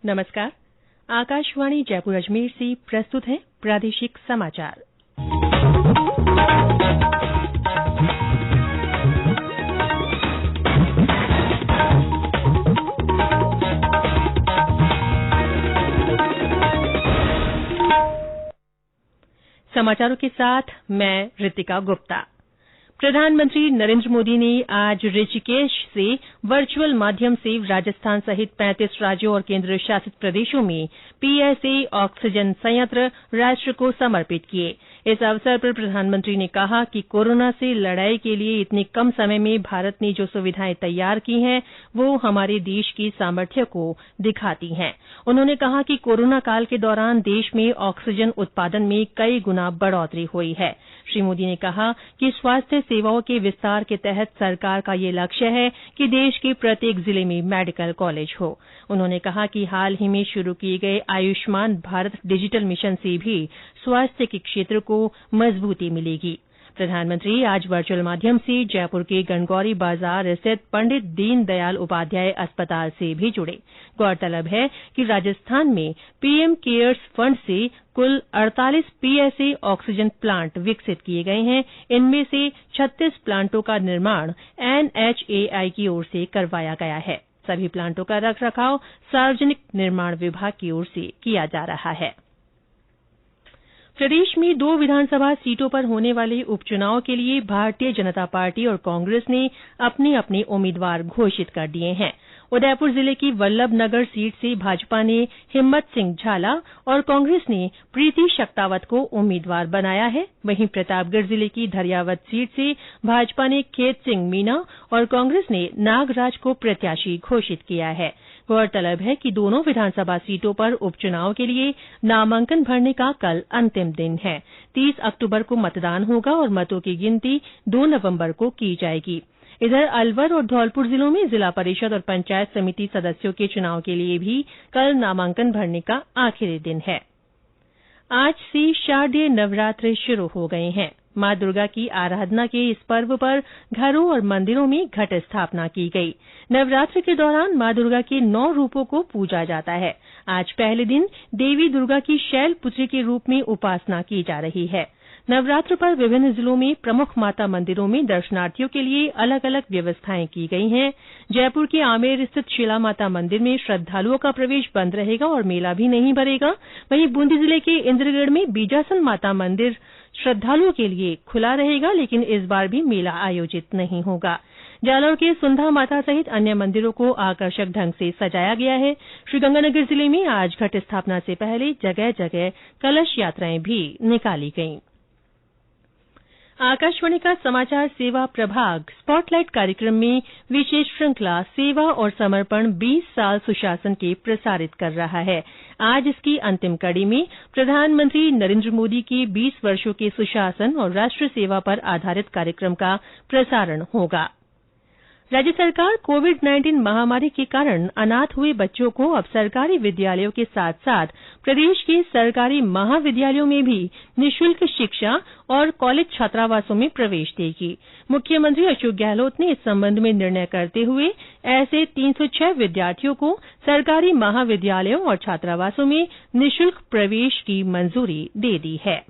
नमस्कार। आकाशवाणी जयपुर अजमेर से प्रस्तुत है प्रादेशिक समाचार। समाचारों के साथ मैं रितिका गुप्ता। प्रधानमंत्री नरेंद्र मोदी ने आज ऋषिकेश से वर्चुअल माध्यम से राजस्थान सहित 35 राज्यों और केंद्र शासित प्रदेशों में पीएसए ऑक्सीजन संयंत्र राष्ट्र को समर्पित किए। इस अवसर पर प्रधानमंत्री ने कहा कि कोरोना से लड़ाई के लिए इतने कम समय में भारत ने जो सुविधाएं तैयार की हैं, वो हमारे देश की सामर्थ्य को दिखाती हैं। उन्होंने कहा कि कोरोना काल के दौरान देश में ऑक्सीजन उत्पादन में कई गुना बढ़ोतरी हुई है। श्री मोदी ने कहा कि स्वास्थ्य सेवाओं के विस्तार के तहत सरकार का ये लक्ष्य है कि देश के प्रत्येक जिले में मेडिकल कॉलेज हो। उन्होंने कहा कि हाल ही में शुरू किए गए आयुष्मान भारत डिजिटल मिशन से भी स्वास्थ्य के क्षेत्र को मजबूती मिलेगी। प्रधानमंत्री आज वर्चुअल माध्यम से जयपुर के गणगौरी बाजार स्थित पंडित दीनदयाल उपाध्याय अस्पताल से भी जुड़े। गौरतलब है कि राजस्थान में पीएम केयर्स फंड से कुल 48 पीएसए ऑक्सीजन प्लांट विकसित किए गए हैं। इनमें से 36 प्लांटों का निर्माण एनएचएआई की ओर से करवाया गया है। सभी प्लांटों का रखरखाव सार्वजनिक निर्माण विभाग की ओर से किया जा रहा है। प्रदेश में 2 विधानसभा सीटों पर होने वाले उपचुनाव के लिए भारतीय जनता पार्टी और कांग्रेस ने अपने अपने उम्मीदवार घोषित कर दिए हैं। उदयपुर जिले की वल्लभनगर सीट से भाजपा ने हिम्मत सिंह झाला और कांग्रेस ने प्रीति शक्तावत को उम्मीदवार बनाया है। वहीं प्रतापगढ़ जिले की धरियावद सीट से भाजपा ने खेत सिंह मीणा और कांग्रेस ने नागराज को प्रत्याशी घोषित किया है। गौरतलब है कि दोनों विधानसभा सीटों पर उपचुनाव के लिए नामांकन भरने का कल अंतिम दिन है। 30 अक्टूबर को मतदान होगा और मतों की गिनती 2 नवंबर को की जाएगी। इधर अलवर और धौलपुर जिलों में जिला परिषद और पंचायत समिति सदस्यों के चुनाव के लिए भी कल नामांकन भरने का आखिरी दिन है। आज से शारदीय नवरात्र शुरू हो गए हैं। माँ दुर्गा की आराधना के इस पर्व पर घरों और मंदिरों में घट स्थापना की गई। नवरात्र के दौरान माँ दुर्गा के 9 रूपों को पूजा जाता है। आज पहले दिन देवी दुर्गा की शैलपुत्री के रूप में उपासना की जा रही है। नवरात्र पर विभिन्न जिलों में प्रमुख माता मंदिरों में दर्शनार्थियों के लिए अलग अलग व्यवस्थाएं की गई हैं। जयपुर के आमेर स्थित शिला माता मंदिर में श्रद्धालुओं का प्रवेश बंद रहेगा और मेला भी नहीं भरेगा। वहीं बूंदी जिले के इंद्रगढ़ में बीजासन माता मंदिर श्रद्धालुओं के लिए खुला रहेगा, लेकिन इस बार भी मेला आयोजित नहीं होगा। जालौर के सुंधा माता सहित अन्य मंदिरों को आकर्षक ढंग से सजाया गया है। श्रीगंगानगर जिले में आज घट स्थापना से पहले जगह जगह कलश यात्राएं भी निकाली गईं। आकाशवाणी का समाचार सेवा प्रभाग स्पॉटलाइट कार्यक्रम में विशेष श्रृंखला सेवा और समर्पण 20 साल सुशासन के प्रसारित कर रहा है। आज इसकी अंतिम कड़ी में प्रधानमंत्री नरेंद्र मोदी के 20 वर्षों के सुशासन और राष्ट्र सेवा पर आधारित कार्यक्रम का प्रसारण होगा। राज्य सरकार कोविड-19 महामारी के कारण अनाथ हुए बच्चों को अब सरकारी विद्यालयों के साथ साथ प्रदेश के सरकारी महाविद्यालयों में भी निःशुल्क शिक्षा और कॉलेज छात्रावासों में प्रवेश देगी। मुख्यमंत्री अशोक गहलोत ने इस संबंध में निर्णय करते हुए ऐसे 306 विद्यार्थियों को सरकारी महाविद्यालयों और छात्रावासों में निःशुल्क प्रवेश की मंजूरी दे दी है।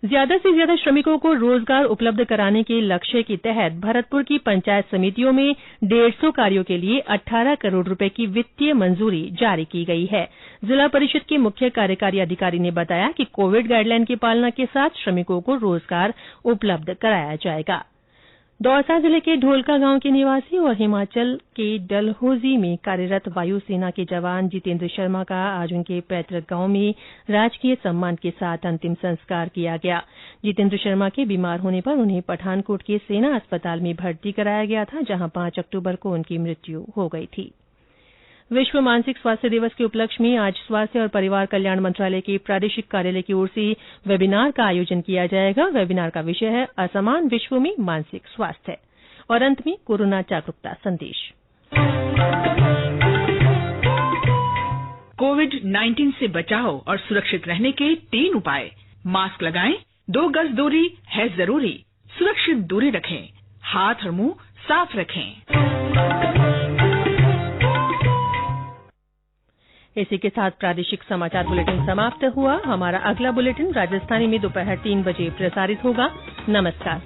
ज्यादा से ज्यादा श्रमिकों को रोजगार उपलब्ध कराने के लक्ष्य के तहत भरतपुर की पंचायत समितियों में 150 कार्यों के लिए 18 करोड़ रुपए की वित्तीय मंजूरी जारी की गई है। जिला परिषद के मुख्य कार्यकारी अधिकारी ने बताया कि कोविड गाइडलाइन की पालना के साथ श्रमिकों को रोजगार उपलब्ध कराया जाएगा। दौसा जिले के ढोलका गांव के निवासी और हिमाचल के डलहौजी में कार्यरत वायुसेना के जवान जितेंद्र शर्मा का आज उनके पैतृक गांव में राजकीय सम्मान के साथ अंतिम संस्कार किया गया। जितेंद्र शर्मा के बीमार होने पर उन्हें पठानकोट के सेना अस्पताल में भर्ती कराया गया था, जहां 5 अक्टूबर को उनकी मृत्यु हो गई थी। विश्व मानसिक स्वास्थ्य दिवस के उपलक्ष्य में आज स्वास्थ्य और परिवार कल्याण मंत्रालय के प्रादेशिक कार्यालय की ओर से वेबिनार का आयोजन किया जाएगा। वेबिनार का विषय है असमान विश्व में मानसिक स्वास्थ्य। और अंत में कोरोना जागरूकता संदेश। कोविड-19 से बचाव और सुरक्षित रहने के 3 उपाय। मास्क लगाएं, 2 गज दूरी है जरूरी, सुरक्षित दूरी रखें, हाथ और मुंह साफ रखें। इसी के साथ प्रादेशिक समाचार बुलेटिन समाप्त हुआ। हमारा अगला बुलेटिन राजस्थानी में दोपहर 3 बजे प्रसारित होगा। नमस्कार।